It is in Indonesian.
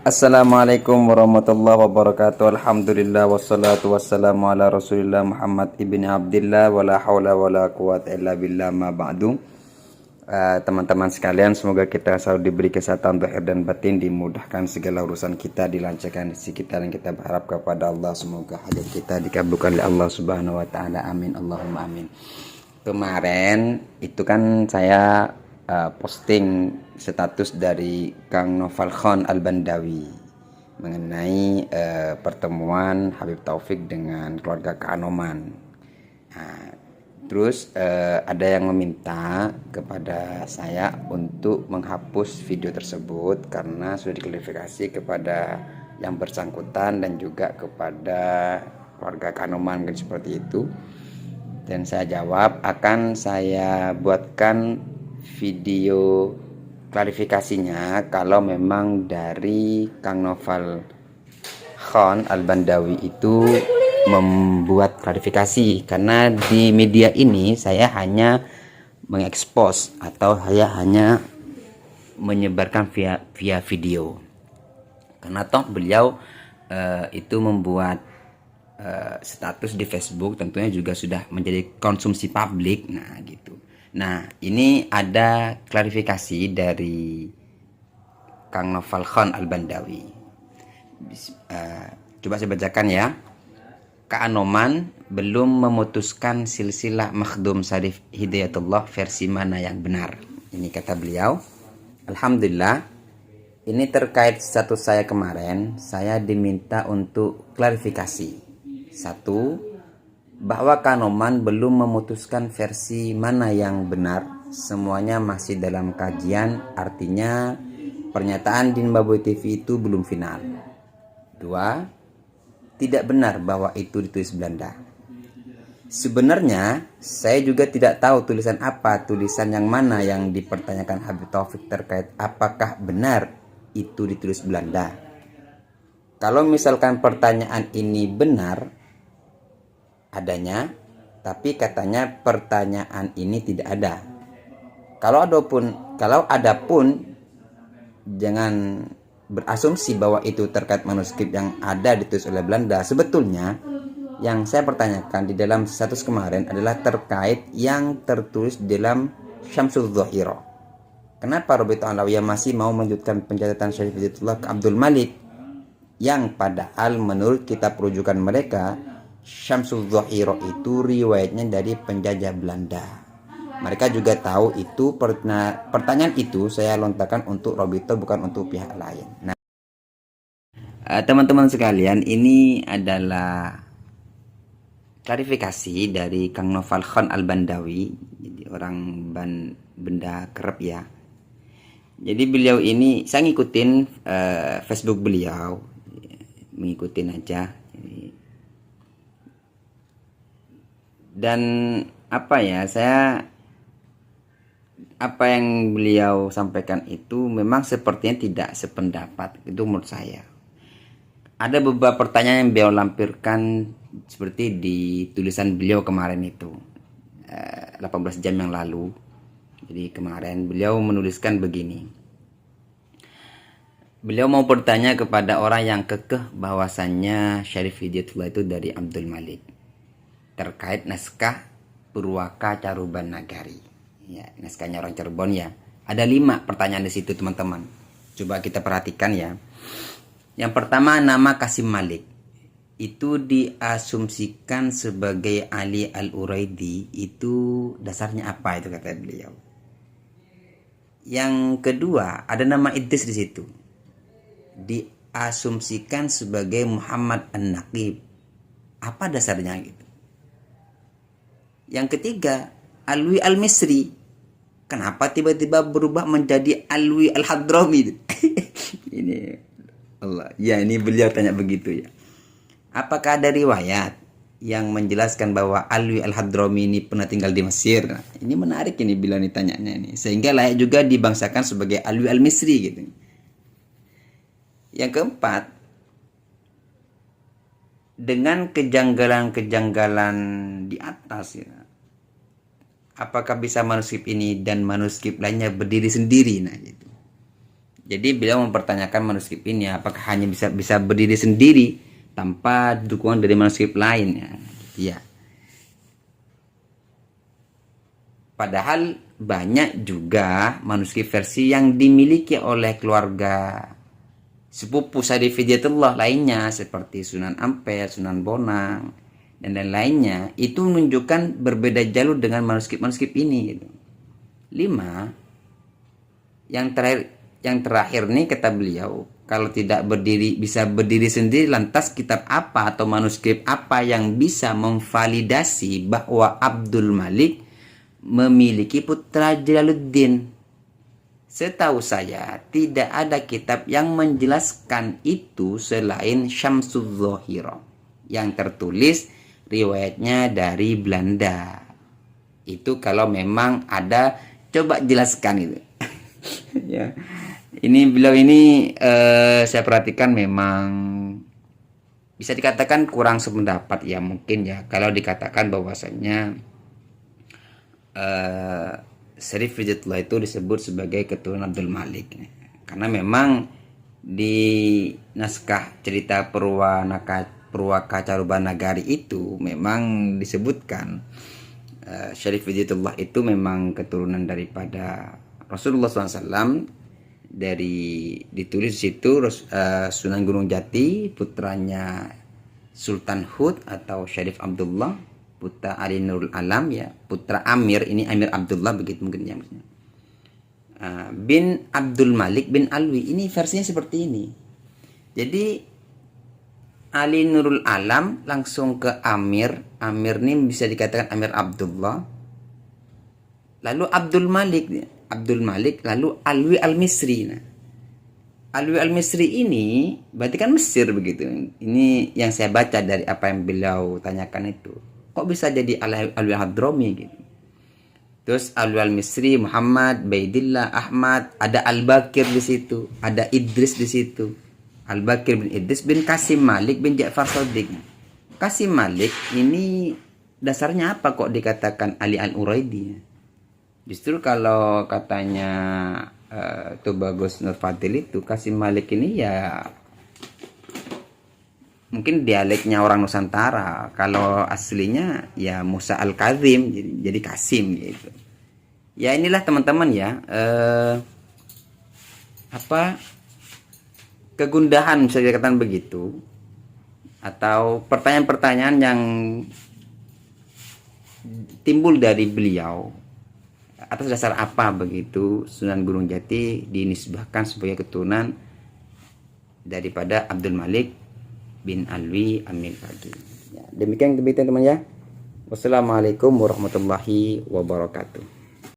Assalamualaikum warahmatullahi wabarakatuh. Alhamdulillah wassalatu wassalamu ala Rasulillah Muhammad ibni Abdillah wala haula wala quwata illa billah ma ba'du. Teman-teman sekalian, semoga kita selalu diberi kesehatan zahir dan batin, dimudahkan segala urusan kita, dilancarkan rezeki kita, dan kita berharap kepada Allah semoga hajat kita dikabulkan oleh Allah Subhanahu wa taala. Amin Allahumma amin. Kemarin itu kan saya posting status dari Kang Noval Khan Al-Bandawi mengenai pertemuan Habib Taufik dengan keluarga Kanoman. Nah, terus ada yang meminta kepada saya untuk menghapus video tersebut karena sudah diklarifikasi kepada yang bersangkutan dan juga kepada keluarga Kanoman, kan seperti itu. Dan saya jawab akan saya buatkan video klarifikasinya kalau memang dari Kang Noval Khan Al-Bandawi itu membuat klarifikasi, karena di media ini saya hanya mengekspos atau saya hanya menyebarkan via video, karena toh beliau itu membuat status di Facebook tentunya juga sudah menjadi konsumsi publik. Nah gitu. Nah, ini ada klarifikasi dari Kang Noval Khan Al-Bandawi. Coba saya bacakan ya. Kanoman belum memutuskan silsilah Makhdum Syarif Hidayatullah versi mana yang benar. Ini kata beliau. Alhamdulillah, ini terkait status saya kemarin, saya diminta untuk klarifikasi. Satu, bahwa Kanoman belum memutuskan versi mana yang benar, semuanya masih dalam kajian, artinya pernyataan di Baboy TV itu belum final. Dua, tidak benar bahwa itu ditulis Belanda. Sebenarnya saya juga tidak tahu tulisan apa, tulisan yang mana yang dipertanyakan Habib Taufik terkait apakah benar itu ditulis Belanda. Kalau misalkan pertanyaan ini benar adanya, tapi katanya pertanyaan ini tidak ada. Kalau ada pun jangan berasumsi bahwa itu terkait manuskrip yang ada ditulis oleh Belanda. Sebetulnya yang saya pertanyakan di dalam status kemarin adalah terkait yang tertulis di dalam Syamsul Dhahira. Kenapa Robitul Alawiyah masih mau melanjutkan pencatatan Syarif Hidayatullah ke Abdul Malik, yang padahal menurut kitab rujukan mereka Syamsul Dhahira itu riwayatnya dari penjajah Belanda. Mereka juga tahu itu. Pertanyaan itu saya lontarkan untuk Robito, bukan untuk pihak lain. Nah, teman-teman sekalian, ini adalah klarifikasi dari Kang Noval Khan Al-Bandawi, jadi orang benda kerep ya. Jadi beliau ini, saya ngikutin Facebook beliau, mengikutin aja. Dan apa yang beliau sampaikan itu memang sepertinya tidak sependapat, itu menurut saya. Ada beberapa pertanyaan yang beliau lampirkan seperti di tulisan beliau kemarin itu 18 jam yang lalu. Jadi kemarin beliau menuliskan begini. Beliau mau bertanya kepada orang yang kekeh bahwasannya Syarif Hidayatullah itu dari Abdul Malik terkait naskah Purwaka Caruban Nagari. Ya, naskahnya orang Cirebon ya. Ada 5 pertanyaan di situ, teman-teman. Coba kita perhatikan ya. Yang pertama, nama Kasim Malik itu diasumsikan sebagai Ali Al-Uraidi, itu dasarnya apa itu kata beliau. Yang kedua, ada nama Idris di situ. Diasumsikan sebagai Muhammad An-Naqib. Apa dasarnya gitu? Yang ketiga, Alwi Al-Misri. Kenapa tiba-tiba berubah menjadi Alwi Al-Hadrami? Ini Allah. Ya, ini beliau tanya begitu ya. Apakah ada riwayat yang menjelaskan bahwa Alwi Al-Hadrami ini pernah tinggal di Mesir? Nah, ini menarik ini bila ditanyanya ini. Sehingga layak juga dibangsakan sebagai Alwi Al-Misri gitu. Yang keempat, dengan kejanggalan-kejanggalan di atas ya, apakah bisa manuskrip ini dan manuskrip lainnya berdiri sendiri? Nah gitu. Jadi beliau mempertanyakan manuskrip ini apakah hanya bisa berdiri sendiri tanpa dukungan dari manuskrip lain, ya. Padahal banyak juga manuskrip versi yang dimiliki oleh keluarga sepupu Syarif Hidayatullah lainnya seperti Sunan Ampel, Sunan Bonang, dan lain-lainnya. Itu menunjukkan berbeda jalur dengan manuskrip-manuskrip ini, gitu. 5. Yang terakhir nih kata beliau, kalau tidak bisa berdiri sendiri, lantas kitab apa atau manuskrip apa yang bisa memvalidasi bahwa Abdul Malik memiliki putra Jalaluddin? Setahu saya tidak ada kitab yang menjelaskan itu selain Syamsul Dzohiro yang tertulis riwayatnya dari Belanda. Itu kalau memang ada, coba jelaskan itu. Ya, ini beliau ini saya perhatikan memang bisa dikatakan kurang sependapat ya, mungkin ya, kalau dikatakan bahwasanya Syarif Hidayatullah itu disebut sebagai keturunan Abdul Malik, karena memang di naskah cerita Purwaka Carubanagari itu memang disebutkan Syarif Hidayatullah itu memang keturunan daripada Rasulullah SAW. Ditulis di situ Sunan Gunung Jati putranya Sultan Hud atau Syarif Abdullah, putra Ali Nurul Alam, ya, putra Amir, ini Amir Abdullah begitu mungkin ya, bin Abdul Malik bin Alwi, ini versinya seperti ini. Jadi Ali Nurul Alam langsung ke Amir ini bisa dikatakan Amir Abdullah, lalu Abdul Malik, lalu Alwi Al-Misri. Nah, Alwi Al-Misri ini berarti kan Mesir begitu. Ini yang saya baca dari apa yang beliau tanyakan itu. Kok bisa jadi Alwi Hadrami gitu. Terus Alwi Al-Misri, Muhammad, Baidillah, Ahmad, ada Al-Bakir di situ, ada Idris di situ. Al-Bakir bin Idris bin Qasim Malik bin Ja'far Shadiq. Qasim Malik ini dasarnya apa kok dikatakan Ali Al-Uraidi? Justru kalau katanya Tubagus Nur Fadil itu, Qasim Malik ini ya mungkin dialeknya orang Nusantara. Kalau aslinya ya Musa Al-Kazim, jadi Qasim gitu. Ya inilah teman-teman ya, kegundahan bisa dikatakan begitu, atau pertanyaan-pertanyaan yang timbul dari beliau. Atas dasar apa begitu Sunan Gunung Jati dinisbahkan sebagai keturunan daripada Abdul Malik bin Alwi Amin Fagi. Ya, demikian teman-teman ya. Wassalamualaikum warahmatullahi wabarakatuh.